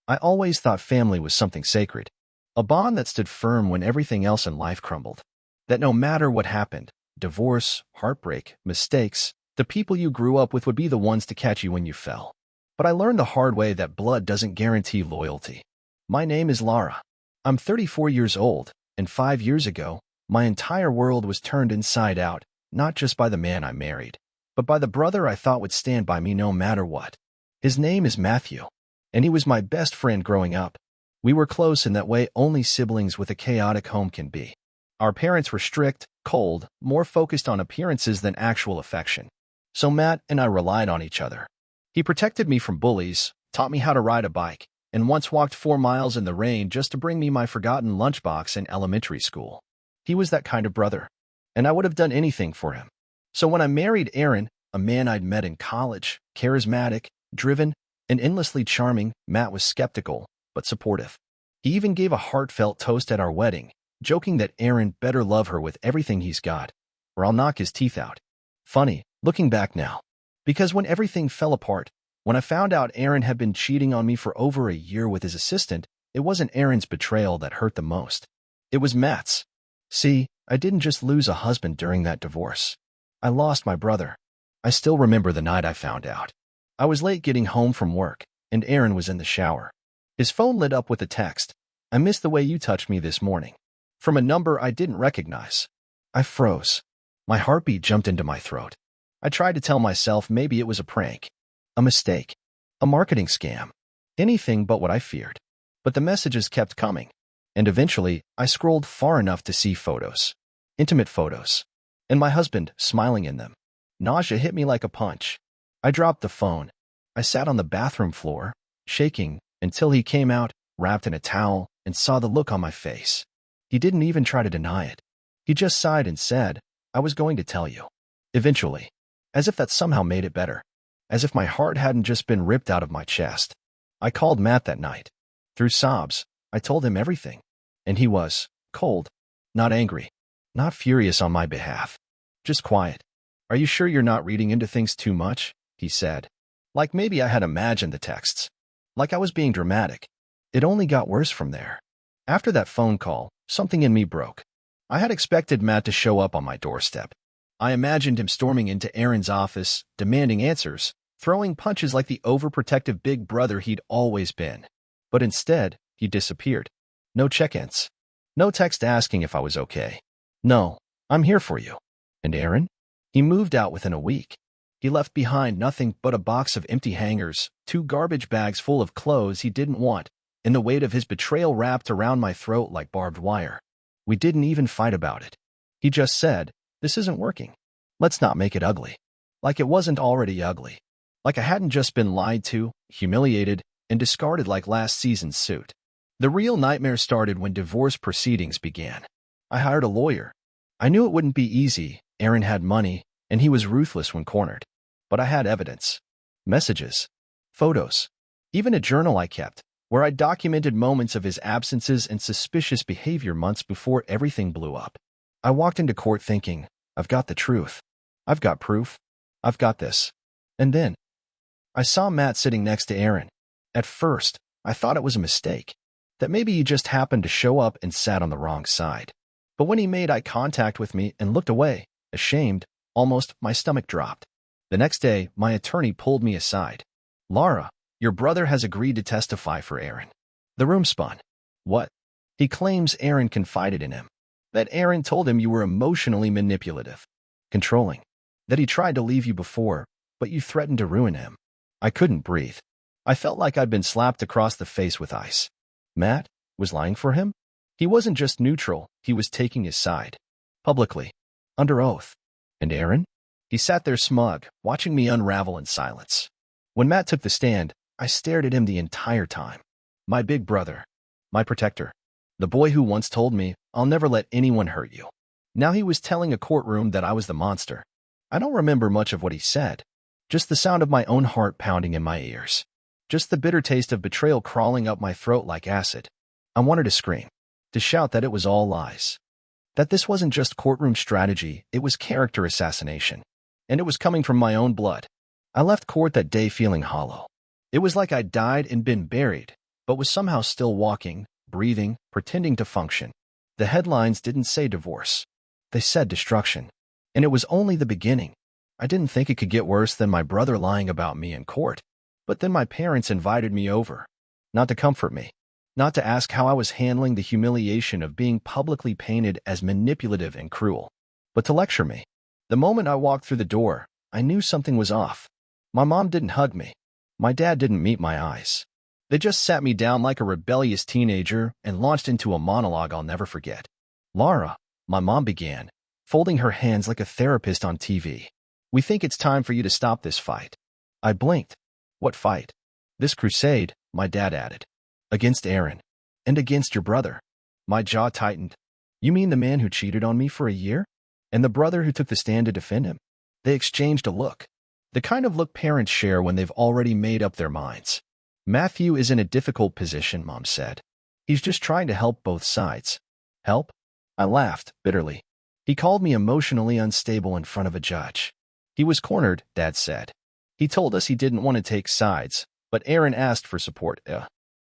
I always thought family was something sacred, a bond that stood firm when everything else in life crumbled. That no matter what happened, divorce, heartbreak, mistakes, the people you grew up with would be the ones to catch you when you fell. But I learned the hard way that blood doesn't guarantee loyalty. My name is Lara. I'm 34 years old, and 5 years ago, my entire world was turned inside out, not just by the man I married, but by the brother I thought would stand by me no matter what. His name is Matthew, and he was my best friend growing up. We were close in that way only siblings with a chaotic home can be. Our parents were strict, cold, more focused on appearances than actual affection. So Matt and I relied on each other. He protected me from bullies, taught me how to ride a bike, and once walked 4 miles in the rain just to bring me my forgotten lunchbox in elementary school. He was that kind of brother, and I would have done anything for him. So when I married Aaron, a man I'd met in college, charismatic, driven, and endlessly charming, Matt was skeptical, but supportive. He even gave a heartfelt toast at our wedding, joking that Aaron better love her with everything he's got, or I'll knock his teeth out. Funny, looking back now. Because when everything fell apart, when I found out Aaron had been cheating on me for over a year with his assistant, it wasn't Aaron's betrayal that hurt the most. It was Matt's. See, I didn't just lose a husband during that divorce. I lost my brother. I still remember the night I found out. I was late getting home from work, and Aaron was in the shower. His phone lit up with a text. "I missed the way you touched me this morning," from a number I didn't recognize. I froze. My heartbeat jumped into my throat. I tried to tell myself maybe it was a prank, a mistake, a marketing scam, anything but what I feared. But the messages kept coming, and eventually I scrolled far enough to see photos, intimate photos, and my husband smiling in them. Nausea hit me like a punch. I dropped the phone. I sat on the bathroom floor, shaking, until he came out, wrapped in a towel, and saw the look on my face. He didn't even try to deny it. He just sighed and said, "I was going to tell you." Eventually. As if that somehow made it better. As if my heart hadn't just been ripped out of my chest. I called Matt that night. Through sobs, I told him everything. And he was cold, not angry, not furious on my behalf. Just quiet. "Are you sure you're not reading into things too much?" he said. Like maybe I had imagined the texts. Like I was being dramatic. It only got worse from there. After that phone call, something in me broke. I had expected Matt to show up on my doorstep. I imagined him storming into Aaron's office, demanding answers, throwing punches like the overprotective big brother he'd always been. But instead, he disappeared. No check-ins. No text asking if I was okay. "No, I'm here for you." And Aaron? He moved out within a week. He left behind nothing but a box of empty hangers, 2 garbage bags full of clothes he didn't want, and the weight of his betrayal wrapped around my throat like barbed wire. We didn't even fight about it. He just said, "This isn't working. Let's not make it ugly." Like it wasn't already ugly. Like I hadn't just been lied to, humiliated, and discarded like last season's suit. The real nightmare started when divorce proceedings began. I hired a lawyer. I knew it wouldn't be easy. Aaron had money, and he was ruthless when cornered. But I had evidence. Messages. Photos. Even a journal I kept, where I documented moments of his absences and suspicious behavior months before everything blew up. I walked into court thinking, I've got the truth. I've got proof. I've got this. And then, I saw Matt sitting next to Aaron. At first, I thought it was a mistake. That maybe he just happened to show up and sat on the wrong side. But when he made eye contact with me and looked away, ashamed, almost, my stomach dropped. The next day, my attorney pulled me aside. "Lara, your brother has agreed to testify for Aaron." The room spun. "What?" "He claims Aaron confided in him. That Aaron told him you were emotionally manipulative, controlling. That he tried to leave you before, but you threatened to ruin him." I couldn't breathe. I felt like I'd been slapped across the face with ice. Matt was lying for him? He wasn't just neutral, he was taking his side. Publicly. Under oath. And Aaron? He sat there smug, watching me unravel in silence. When Matt took the stand, I stared at him the entire time. My big brother. My protector. The boy who once told me, "I'll never let anyone hurt you." Now he was telling a courtroom that I was the monster. I don't remember much of what he said. Just the sound of my own heart pounding in my ears. Just the bitter taste of betrayal crawling up my throat like acid. I wanted to scream. To shout that it was all lies. That this wasn't just courtroom strategy, it was character assassination. And it was coming from my own blood. I left court that day feeling hollow. It was like I'd died and been buried, but was somehow still walking, breathing, pretending to function. The headlines didn't say divorce. They said destruction. And it was only the beginning. I didn't think it could get worse than my brother lying about me in court. But then my parents invited me over. Not to comfort me. Not to ask how I was handling the humiliation of being publicly painted as manipulative and cruel, but to lecture me. The moment I walked through the door, I knew something was off. My mom didn't hug me. My dad didn't meet my eyes. They just sat me down like a rebellious teenager and launched into a monologue I'll never forget. "Lara," my mom began, folding her hands like a therapist on TV. "We think it's time for you to stop this fight." I blinked. "What fight?" "This crusade," my dad added. "Against Aaron. And against your brother." My jaw tightened. "You mean the man who cheated on me for a year? And the brother who took the stand to defend him?" They exchanged a look. The kind of look parents share when they've already made up their minds. "Matthew is in a difficult position," Mom said. "He's just trying to help both sides." "Help?" I laughed bitterly. "He called me emotionally unstable in front of a judge." "He was cornered," Dad said. "He told us he didn't want to take sides, but Aaron asked for support."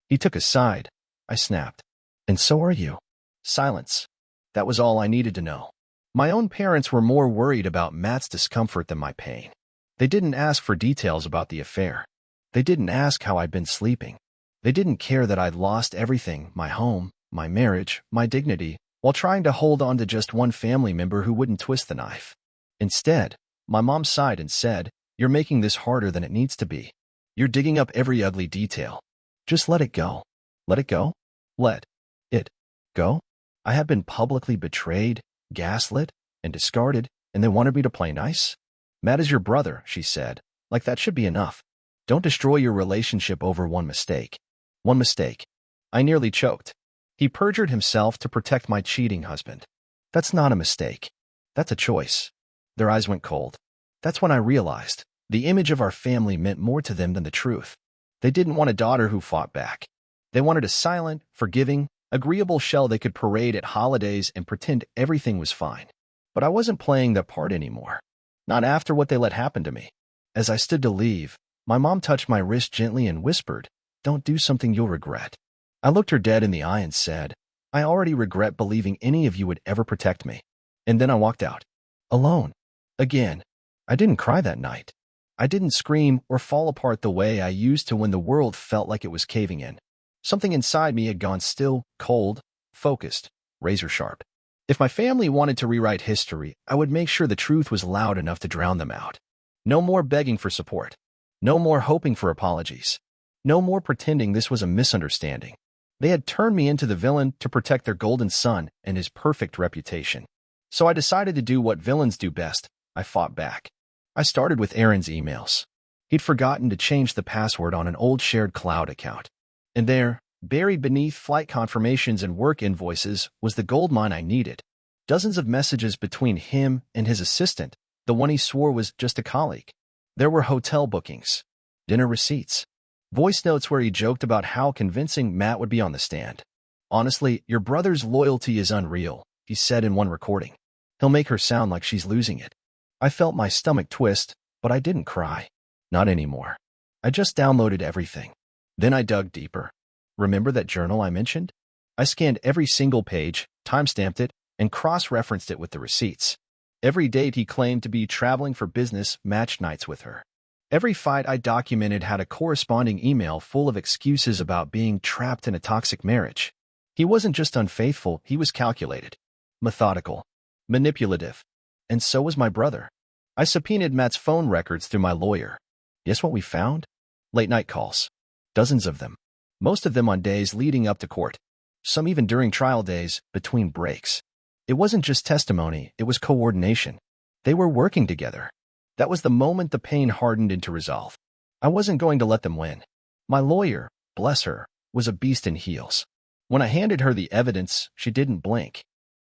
"He took a side," I snapped. "And so are you." Silence. That was all I needed to know. My own parents were more worried about Matt's discomfort than my pain. They didn't ask for details about the affair. They didn't ask how I'd been sleeping. They didn't care that I'd lost everything, my home, my marriage, my dignity, while trying to hold on to just one family member who wouldn't twist the knife. Instead, my mom sighed and said, "You're making this harder than it needs to be. You're digging up every ugly detail. Just let it go." Let it go? Let it go? I had been publicly betrayed, gaslit, and discarded, and they wanted me to play nice? "Matt is your brother," she said. "Like that should be enough. Don't destroy your relationship over one mistake." One mistake. I nearly choked. He perjured himself to protect my cheating husband. That's not a mistake. That's a choice. Their eyes went cold. That's when I realized the image of our family meant more to them than the truth. They didn't want a daughter who fought back. They wanted a silent, forgiving, agreeable shell they could parade at holidays and pretend everything was fine. But I wasn't playing that part anymore. Not after what they let happen to me. As I stood to leave, my mom touched my wrist gently and whispered, "Don't do something you'll regret." I looked her dead in the eye and said, "I already regret believing any of you would ever protect me." And then I walked out. Alone. Again. I didn't cry that night. I didn't scream or fall apart the way I used to when the world felt like it was caving in. Something inside me had gone still, cold, focused, razor sharp. If my family wanted to rewrite history, I would make sure the truth was loud enough to drown them out. No more begging for support. No more hoping for apologies. No more pretending this was a misunderstanding. They had turned me into the villain to protect their golden son and his perfect reputation. So I decided to do what villains do best. I fought back. I started with Aaron's emails. He'd forgotten to change the password on an old shared cloud account. And there, buried beneath flight confirmations and work invoices, was the goldmine I needed. Dozens of messages between him and his assistant, the one he swore was just a colleague. There were hotel bookings, dinner receipts, voice notes where he joked about how convincing Matt would be on the stand. "Honestly, your brother's loyalty is unreal," he said in one recording. "He'll make her sound like she's losing it." I felt my stomach twist, but I didn't cry. Not anymore. I just downloaded everything. Then I dug deeper. Remember that journal I mentioned? I scanned every single page, timestamped it, and cross-referenced it with the receipts. Every date he claimed to be traveling for business matched nights with her. Every fight I documented had a corresponding email full of excuses about being trapped in a toxic marriage. He wasn't just unfaithful, he was calculated, methodical, manipulative. And so was my brother. I subpoenaed Matt's phone records through my lawyer. Guess what we found? Late-night calls. Dozens of them. Most of them on days leading up to court. Some even during trial days, between breaks. It wasn't just testimony, it was coordination. They were working together. That was the moment the pain hardened into resolve. I wasn't going to let them win. My lawyer, bless her, was a beast in heels. When I handed her the evidence, she didn't blink.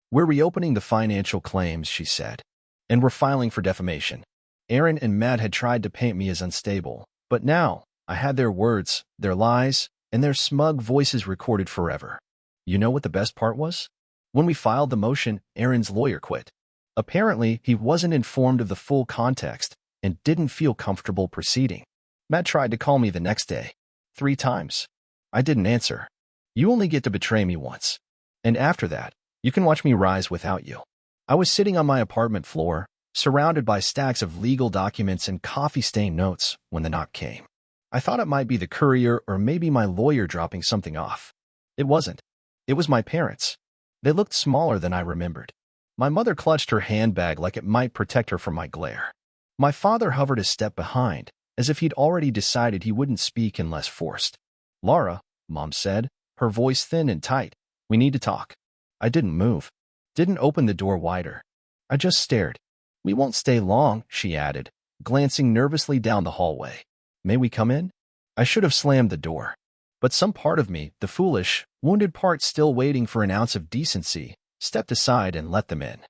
"We're reopening the financial claims," she said. "And we're filing for defamation." Aaron and Matt had tried to paint me as unstable, but now I had their words, their lies, and their smug voices recorded forever. You know what the best part was? When we filed the motion, Aaron's lawyer quit. Apparently, he wasn't informed of the full context and didn't feel comfortable proceeding. Matt tried to call me the next day. 3 times. I didn't answer. You only get to betray me once. And after that, you can watch me rise without you. I was sitting on my apartment floor, surrounded by stacks of legal documents and coffee-stained notes when the knock came. I thought it might be the courier or maybe my lawyer dropping something off. It wasn't. It was my parents. They looked smaller than I remembered. My mother clutched her handbag like it might protect her from my glare. My father hovered a step behind, as if he'd already decided he wouldn't speak unless forced. "Lara," Mom said, her voice thin and tight, "we need to talk." I didn't move. Didn't open the door wider. I just stared. "We won't stay long," she added, glancing nervously down the hallway. "May we come in?" I should have slammed the door. But some part of me, the foolish, wounded part still waiting for an ounce of decency, stepped aside and let them in.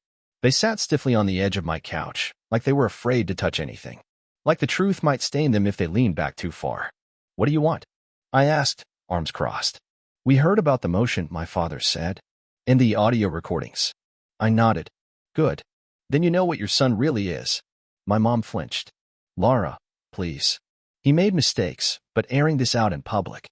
They sat stiffly on the edge of my couch, like they were afraid to touch anything. Like the truth might stain them if they leaned back too far. "What do you want?" I asked, arms crossed. "We heard about the motion," my father said. "And the audio recordings." I nodded. "Good. Then you know what your son really is." My mom flinched. "Lara, please. He made mistakes, but airing this out in public."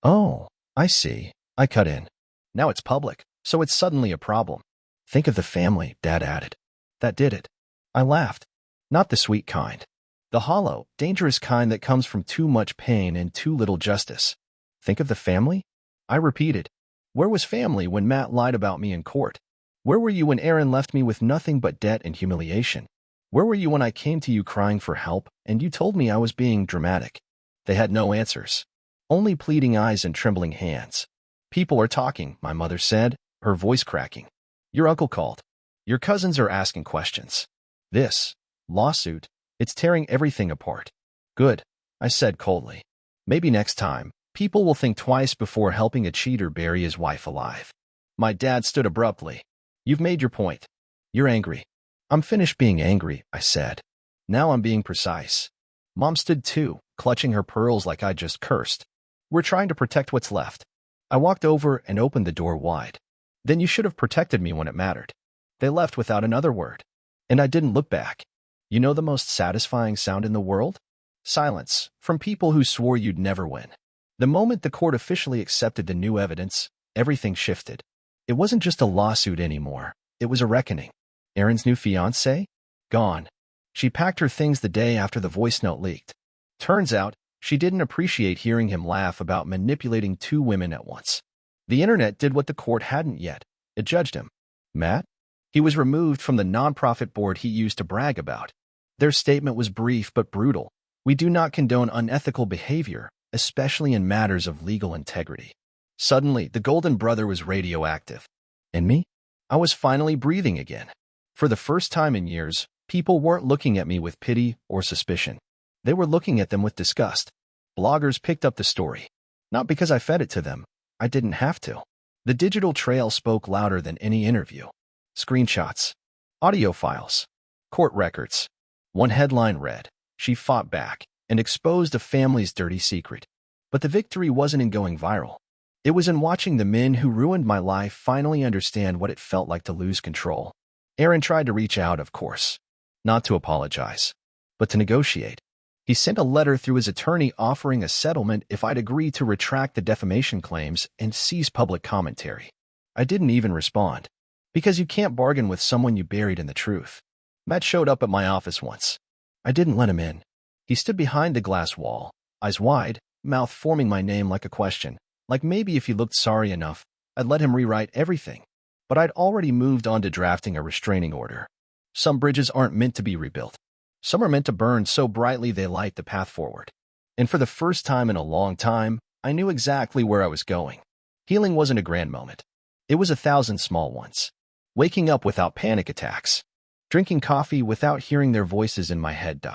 "Oh, I see," I cut in. "Now it's public, so it's suddenly a problem." "Think of the family," Dad added. "That did it." I laughed. Not the sweet kind. The hollow, dangerous kind that comes from too much pain and too little justice. "Think of the family?" I repeated. "Where was family when Matt lied about me in court? Where were you when Aaron left me with nothing but debt and humiliation? Where were you when I came to you crying for help and you told me I was being dramatic?" They had no answers. Only pleading eyes and trembling hands. "People are talking," my mother said, her voice cracking. "Your uncle called. Your cousins are asking questions. This lawsuit, it's tearing everything apart." "Good," I said coldly. "Maybe next time, people will think twice before helping a cheater bury his wife alive." My dad stood abruptly. "You've made your point. You're angry." "I'm finished being angry," I said. "Now I'm being precise." Mom stood too, clutching her pearls like I'd just cursed. "We're trying to protect what's left." I walked over and opened the door wide. "Then you should have protected me when it mattered." They left without another word. And I didn't look back. You know the most satisfying sound in the world? Silence, from people who swore you'd never win. The moment the court officially accepted the new evidence, everything shifted. It wasn't just a lawsuit anymore. It was a reckoning. Aaron's new fiancée? Gone. She packed her things the day after the voice note leaked. Turns out, she didn't appreciate hearing him laugh about manipulating two women at once. The internet did what the court hadn't yet. It judged him. Matt? He was removed from the nonprofit board he used to brag about. Their statement was brief but brutal. "We do not condone unethical behavior, especially in matters of legal integrity." Suddenly, the golden brother was radioactive. And me? I was finally breathing again. For the first time in years, people weren't looking at me with pity or suspicion. They were looking at them with disgust. Bloggers picked up the story. Not because I fed it to them. I didn't have to. The digital trail spoke louder than any interview. Screenshots. Audio files. Court records. One headline read, "She fought back and exposed a family's dirty secret." But the victory wasn't in going viral. It was in watching the men who ruined my life finally understand what it felt like to lose control. Aaron tried to reach out, of course. Not to apologize, but to negotiate. He sent a letter through his attorney offering a settlement if I'd agree to retract the defamation claims and cease public commentary. I didn't even respond. Because you can't bargain with someone you buried in the truth. Matt showed up at my office once. I didn't let him in. He stood behind the glass wall, eyes wide, mouth forming my name like a question. Like maybe if he looked sorry enough, I'd let him rewrite everything. But I'd already moved on to drafting a restraining order. Some bridges aren't meant to be rebuilt. Some are meant to burn so brightly they light the path forward. And for the first time in a long time, I knew exactly where I was going. Healing wasn't a grand moment. It was 1,000 small ones. Waking up without panic attacks. Drinking coffee without hearing their voices in my head.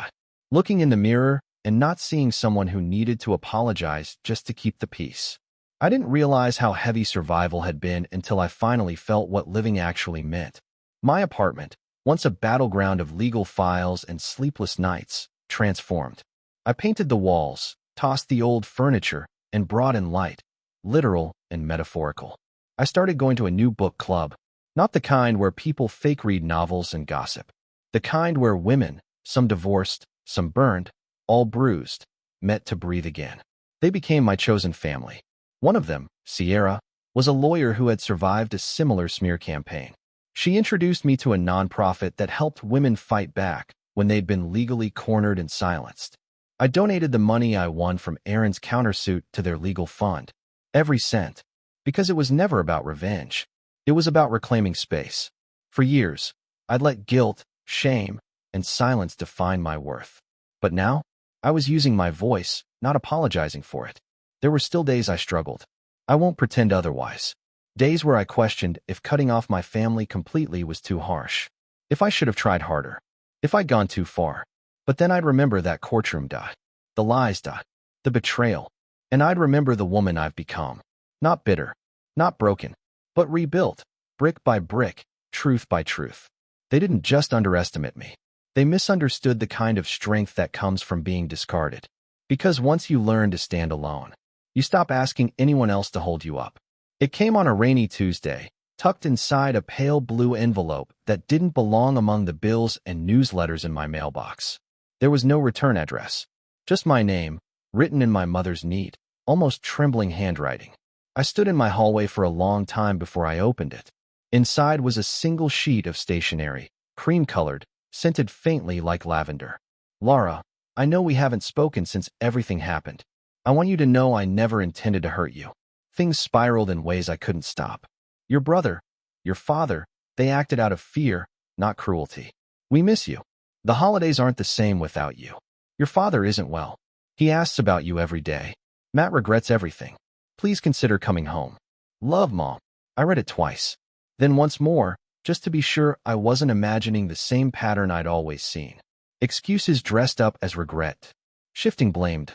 Looking in the mirror and not seeing someone who needed to apologize just to keep the peace. I didn't realize how heavy survival had been until I finally felt what living actually meant. My apartment, once a battleground of legal files and sleepless nights, transformed. I painted the walls, tossed the old furniture, and brought in light, literal and metaphorical. I started going to a new book club, not the kind where people fake read novels and gossip. The kind where women, some divorced, some burned, all bruised, met to breathe again. They became my chosen family. One of them, Sierra, was a lawyer who had survived a similar smear campaign. She introduced me to a nonprofit that helped women fight back when they'd been legally cornered and silenced. I donated the money I won from Aaron's countersuit to their legal fund, every cent, because it was never about revenge. It was about reclaiming space. For years, I'd let guilt, shame, and silence define my worth. But now, I was using my voice, not apologizing for it. There were still days I struggled. I won't pretend otherwise. Days where I questioned if cutting off my family completely was too harsh. If I should have tried harder. If I'd gone too far. But then I'd remember that courtroom, the lies, the betrayal. And I'd remember the woman I've become. Not bitter, not broken, but rebuilt, brick by brick, truth by truth. They didn't just underestimate me. They misunderstood the kind of strength that comes from being discarded. Because once you learn to stand alone, you stop asking anyone else to hold you up. It came on a rainy Tuesday, tucked inside a pale blue envelope that didn't belong among the bills and newsletters in my mailbox. There was no return address, just my name, written in my mother's neat, almost trembling handwriting. I stood in my hallway for a long time before I opened it. Inside was a single sheet of stationery, cream-colored, scented faintly like lavender. Lara, I know we haven't spoken since everything happened. I want you to know I never intended to hurt you. Things spiraled in ways I couldn't stop. Your brother, your father, they acted out of fear, not cruelty. We miss you. The holidays aren't the same without you. Your father isn't well. He asks about you every day. Matt regrets everything. Please consider coming home. Love, Mom. I read it twice. Then once more, just to be sure I wasn't imagining the same pattern I'd always seen. Excuses dressed up as regret. Shifting blamed.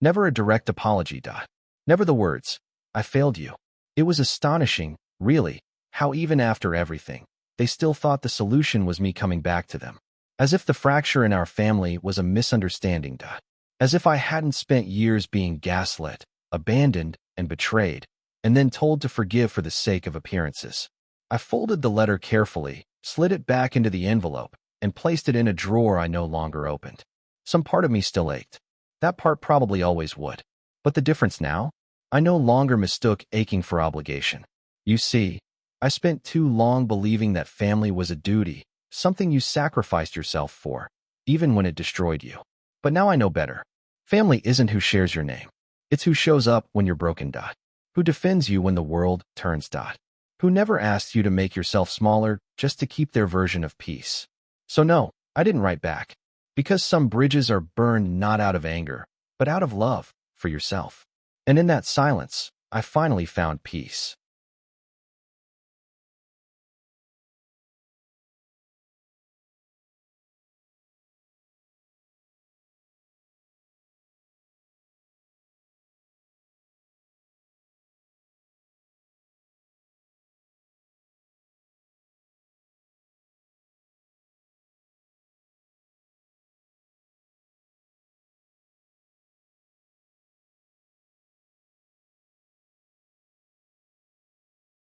Never a direct apology. Never the words, I failed you. It was astonishing, really, how even after everything, they still thought the solution was me coming back to them. As if the fracture in our family was a misunderstanding. As if I hadn't spent years being gaslit, abandoned, and betrayed, and then told to forgive for the sake of appearances. I folded the letter carefully, slid it back into the envelope, and placed it in a drawer I no longer opened. Some part of me still ached. That part probably always would. But the difference now? I no longer mistook aching for obligation. You see, I spent too long believing that family was a duty, something you sacrificed yourself for, even when it destroyed you. But now I know better. Family isn't who shares your name. It's who shows up when you're broken. Who defends you when the world turns. Who never asks you to make yourself smaller just to keep their version of peace. So no, I didn't write back. Because some bridges are burned not out of anger, but out of love for yourself. And in that silence, I finally found peace.